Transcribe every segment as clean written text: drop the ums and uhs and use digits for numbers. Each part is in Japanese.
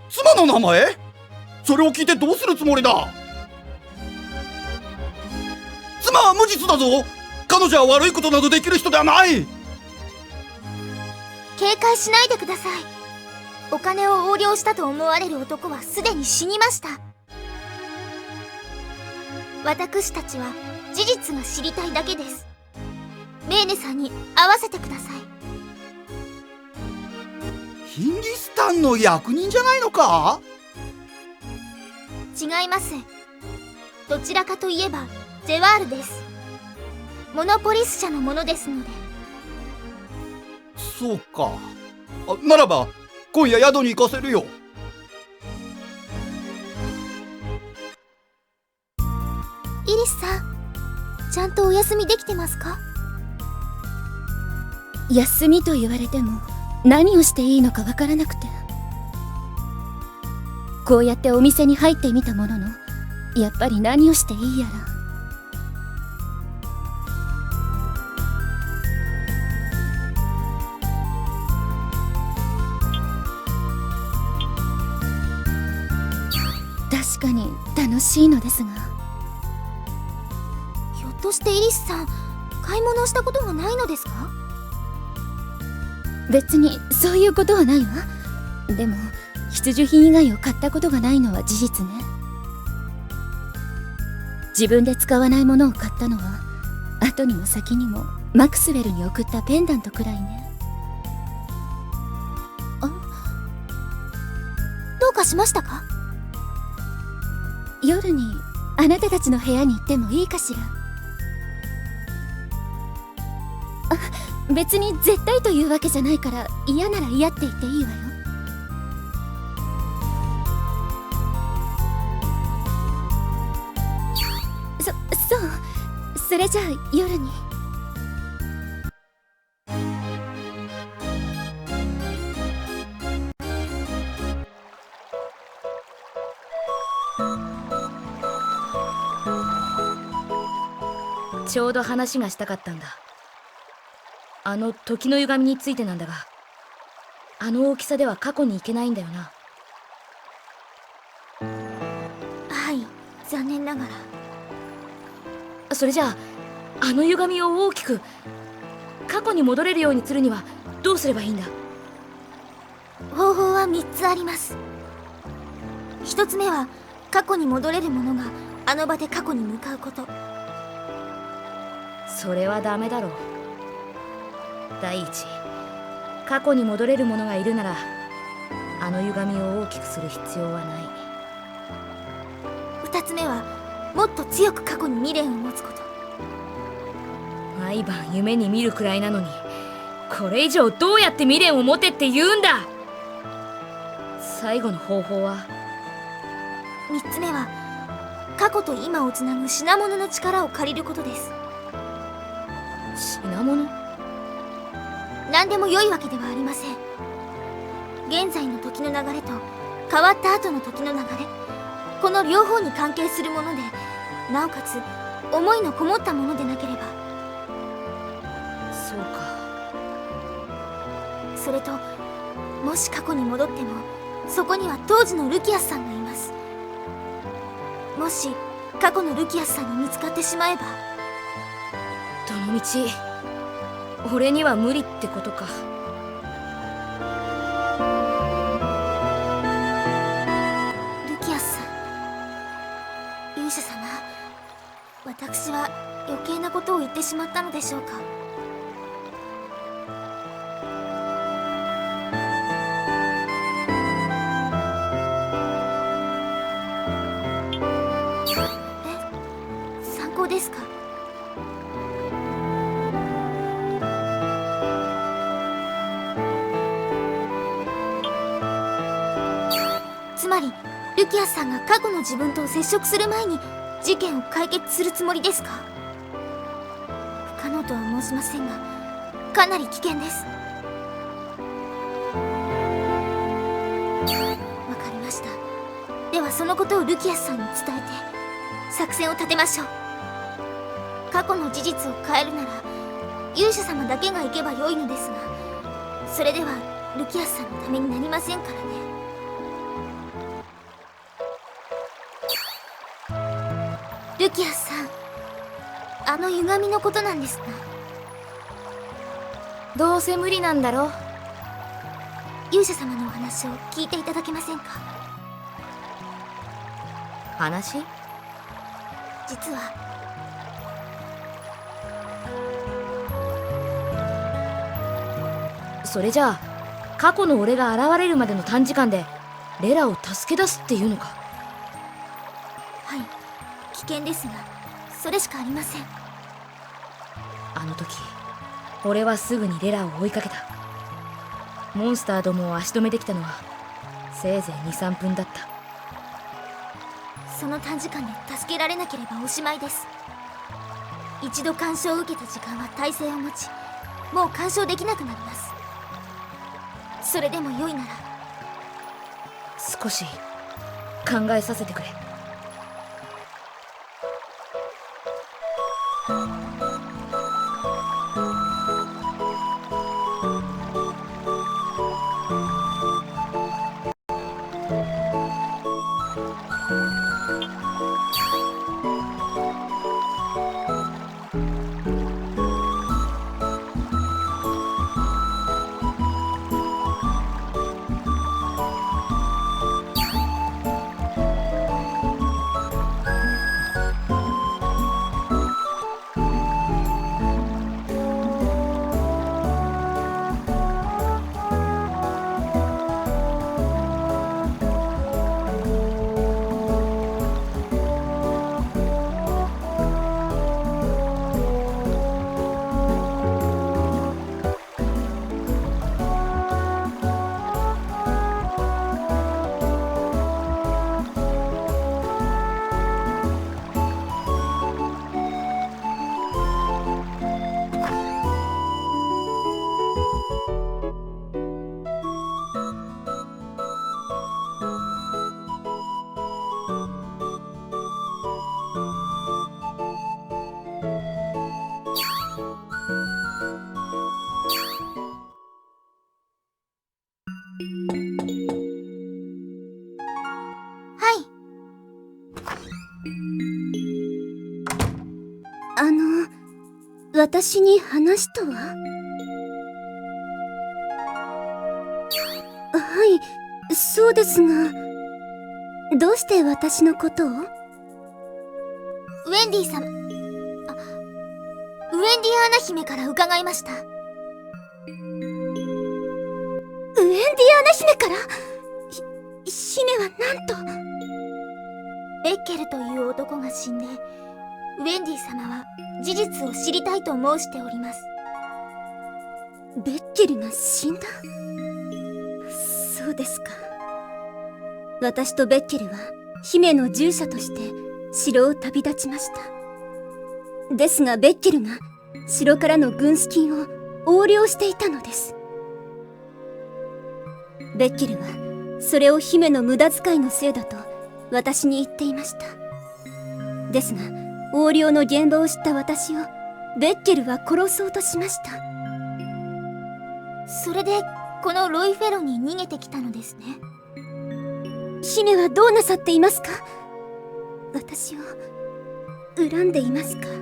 妻の名前？それを聞いてどうするつもりだ？妻は無実だぞ。彼女は悪いことなどできる人ではない。警戒しないでください。お金を横領したと思われる男はすでに死にました。私たちは事実が知りたいだけです。メーネさんに会わせてください。ヒンギスタンの役人じゃないのか？違います。どちらかといえばジェワールです。モノポリス社のものですので。そうか。ならば今夜宿に行かせるよ。イリスさん、ちゃんとお休みできてますか？休みと言われても何をしていいのかわからなくて、こうやってお店に入ってみたものの、やっぱり何をしていいやら。確かに楽しいのですが。ひょっとしてイリスさん、買い物をしたことがないのですか？別にそういうことはないわ。でも必需品以外を買ったことがないのは事実ね。自分で使わないものを買ったのは後にも先にもマクスウェルに送ったペンダントくらいね。どうかしましたか？夜にあなたたちの部屋に行ってもいいかしら。別に絶対というわけじゃないから、嫌なら嫌って言っていいわよ。そう、それじゃあ夜に。ちょうど話がしたかったんだ。あの時の歪みについてなんだが、あの大きさでは過去に行けないんだよな。はい、残念ながら。それじゃあ、あの歪みを大きく過去に戻れるようにするにはどうすればいいんだ？方法は3つあります。1つ目は過去に戻れる者があの場で過去に向かうこと。それはダメだろう。第一、過去に戻れる者がいるならあの歪みを大きくする必要はない。2つ目はもっと強く過去に未練を持つこと。毎晩夢に見るくらいなのに、これ以上どうやって未練を持てって言うんだ。最後の方法は？ 3つ目は過去と今をつなぐ品物の力を借りることです。品物？何でも良いわけではありません。現在の時の流れと変わった後の時の流れ、この両方に関係するもので、なおかつ思いのこもったものでなければ。そうか。それと、もし過去に戻ってもそこには当時のルキアスさんがいます。もし過去のルキアスさんに見つかってしまえば。どのみち俺には無理ってことか。ルキアスさん、勇者様、私は余計なことを言ってしまったのでしょうか。ですか？つまりルキアスさんが過去の自分と接触する前に事件を解決するつもりですか？不可能とは申しませんが、かなり危険です。わかりました。ではそのことをルキアスさんに伝えて作戦を立てましょう。過去の事実を変えるなら勇者様だけが行けばよいのですが、それではルキアスさんのためになりませんからね。ルキアスさん、あの歪みのことなんですが。どうせ無理なんだろ。勇者様のお話を聞いていただけませんか？話？実はそれじゃあ過去の俺が現れるまでの短時間でレラを助け出すっていうのか？はい、危険ですがそれしかありません。あの時俺はすぐにレラを追いかけた。モンスターどもを足止めできたのはせいぜい 2,3 分だった。その短時間で助けられなければおしまいです。一度干渉を受けた時間は耐性を持ち、もう干渉できなくなります。それでも良いなら少し考えさせてくれ。はい。私に話とは？はい、そうですが、どうして私のことを？ウェンディ様、ウェンディアーナ姫から伺いました。ウェンディアーナ姫から？姫はなんと？ベッケルという男が死んで、ウェンディ様は事実を知りたいと申しております。ベッケルが死んだ？そうですか。私とベッケルは姫の従者として城を旅立ちました。ですがベッケルが城からの軍資金を横領していたのです。ベッケルはそれを姫の無駄遣いのせいだと私に言っていました。ですが横領の現場を知った私をベッケルは殺そうとしました。それでこのロイフェロに逃げてきたのですね。姫はどうなさっていますか？私を恨んでいますか？ウェ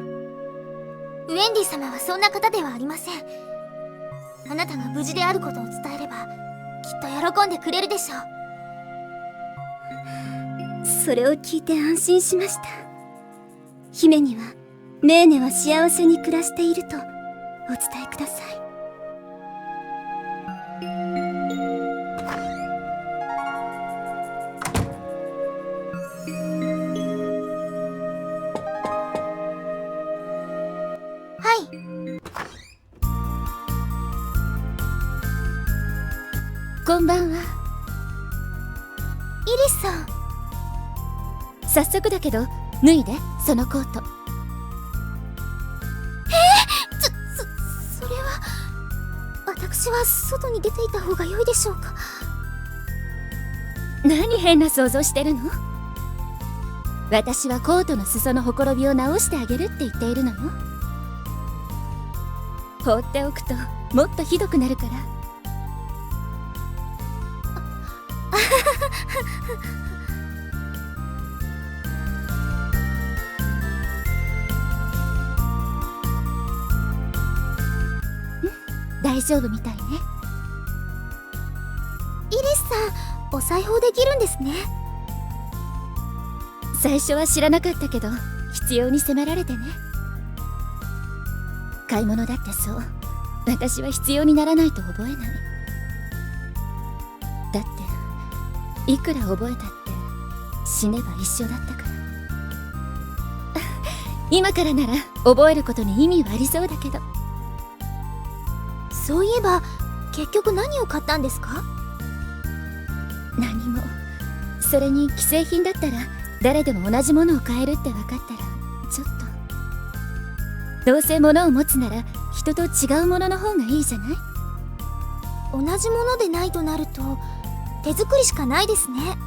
ンディ様はそんな方ではありません。あなたが無事であることを伝えればきっと喜んでくれるでしょう。それを聞いて安心しました。姫にはメーネは幸せに暮らしているとお伝えください。こんばんは。イリスさん。早速だけど脱いで、そのコート。それは私は外に出ていた方が良いでしょうか。何変な想像してるの？私はコートの裾のほころびを直してあげるって言っているのよ。放っておくともっとひどくなるから。大丈夫みたいね。イリスさん、お裁縫できるんですね。最初は知らなかったけど必要に迫られてね。買い物だってそう。私は必要にならないと覚えない。だっていくら覚えたって死ねば一緒だったから。今からなら覚えることに意味はありそうだけど。そういえば結局何を買ったんですか？何も。それに既製品だったら誰でも同じものを買えるって分かったらちょっと。どうせ物を持つなら人と違うものの方がいいじゃない？同じものでないとなると手作りしかないですね。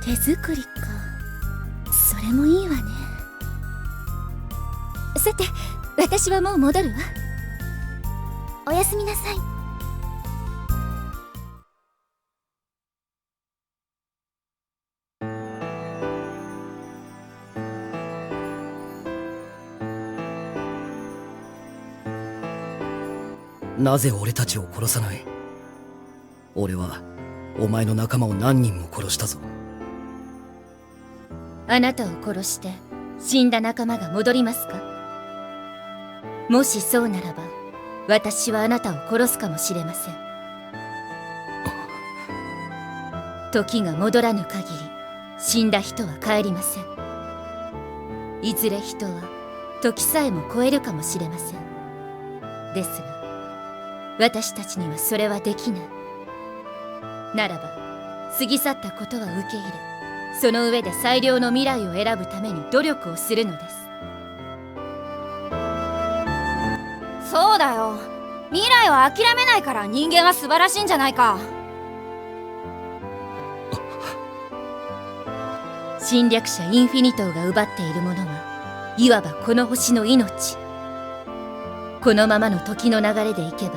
手作りか。それもいいわね。さて、私はもう戻るわ。おやすみなさい。なぜ俺たちを殺さない？俺はお前の仲間を何人も殺したぞ。あなたを殺して死んだ仲間が戻りますか？もしそうならば私はあなたを殺すかもしれません。時が戻らぬ限り死んだ人は帰りません。いずれ人は時さえも超えるかもしれません。ですが私たちにはそれはできない。ならば過ぎ去ったことは受け入れ、その上で最良の未来を選ぶために努力をするのです。そうだよ。未来は諦めないから人間は素晴らしいんじゃないか。侵略者インフィニトーが奪っているものはいわばこの星の命。このままの時の流れでいけば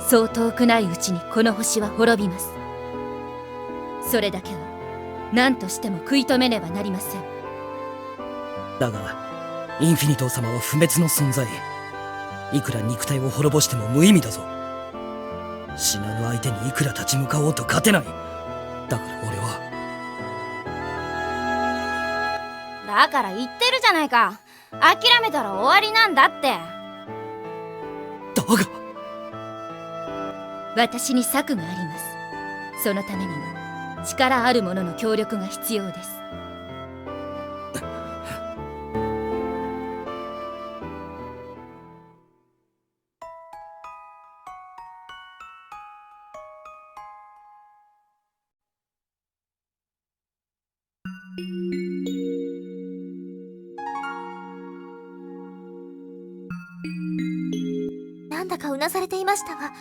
そう遠くないうちにこの星は滅びます。それだけは何としても食い止めねばなりません。だがインフィニトー様は不滅の存在。いくら肉体を滅ぼしても無意味だぞ。死なぬ相手にいくら立ち向かおうと勝てない。だから俺は。だから言ってるじゃないか。諦めたら終わりなんだって。だが私に策があります。そのためには力ある者の協力が必要です。なんだかうなされていましたが、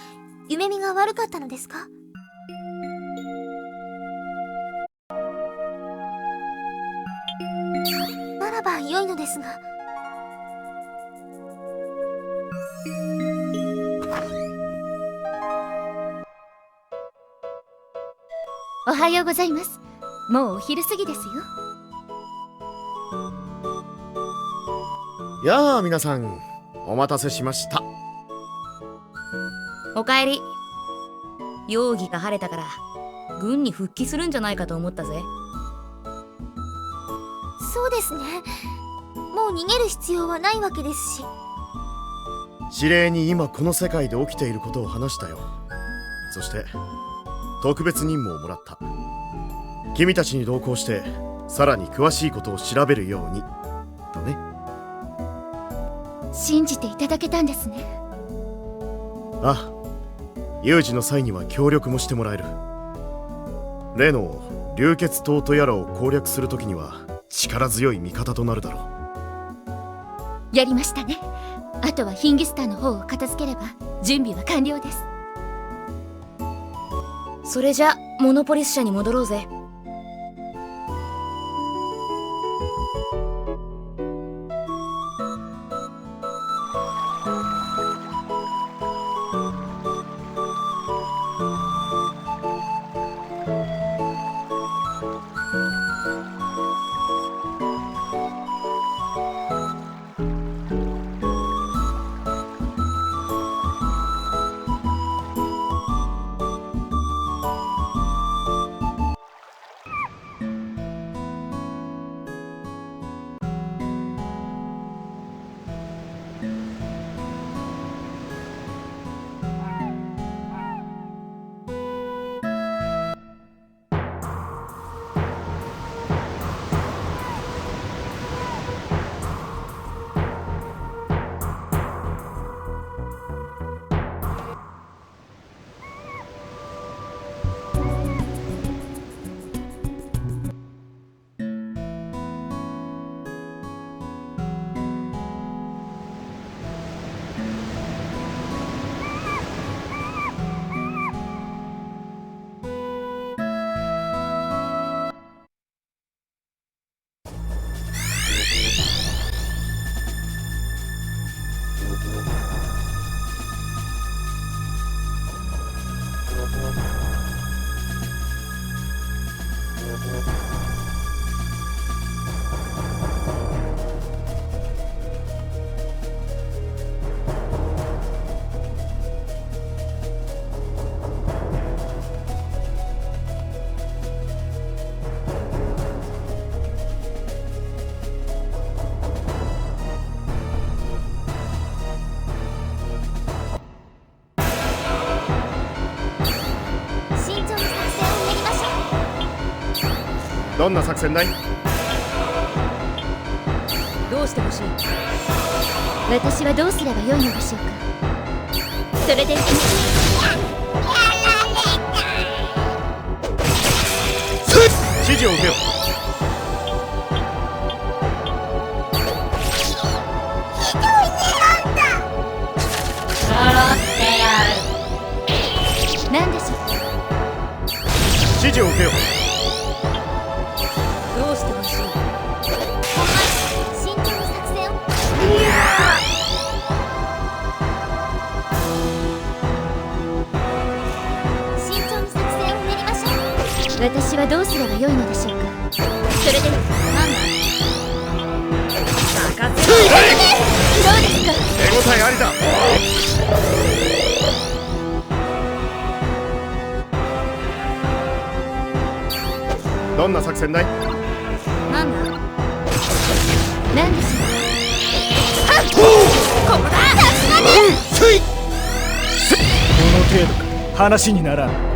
夢見が悪かったのですか？ならば良いのですが。おはようございます。もうお昼過ぎですよ。やあ皆さん、お待たせしました。おかえり。容疑が晴れたから軍に復帰するんじゃないかと思ったぜ。そうですね。もう逃げる必要はないわけですし。指令に今この世界で起きていることを話したよ。そして特別任務をもらった。君たちに同行してさらに詳しいことを調べるようにとね。信じていただけたんですね。ああ、有事の際には協力もしてもらえる。例の流血島とやらを攻略するときには力強い味方となるだろう。やりましたね。あとはヒンギスターの方を片付ければ準備は完了です。それじゃモノポリス社に戻ろうぜ。どんな作戦だい？どうしてほしい？私はどうすればよいのでしょうか。それで指示を受けよ。何でしょう。指示を受けよ。どうしてほしい？慎重に作戦を。慎重に作戦を練りましょう。私はどうすればよいのでしょうか。それでなんだ。任せろ。どうですか。手応えありだ。どんな作戦だい？なんだ？何でしょこの程度か話にならん。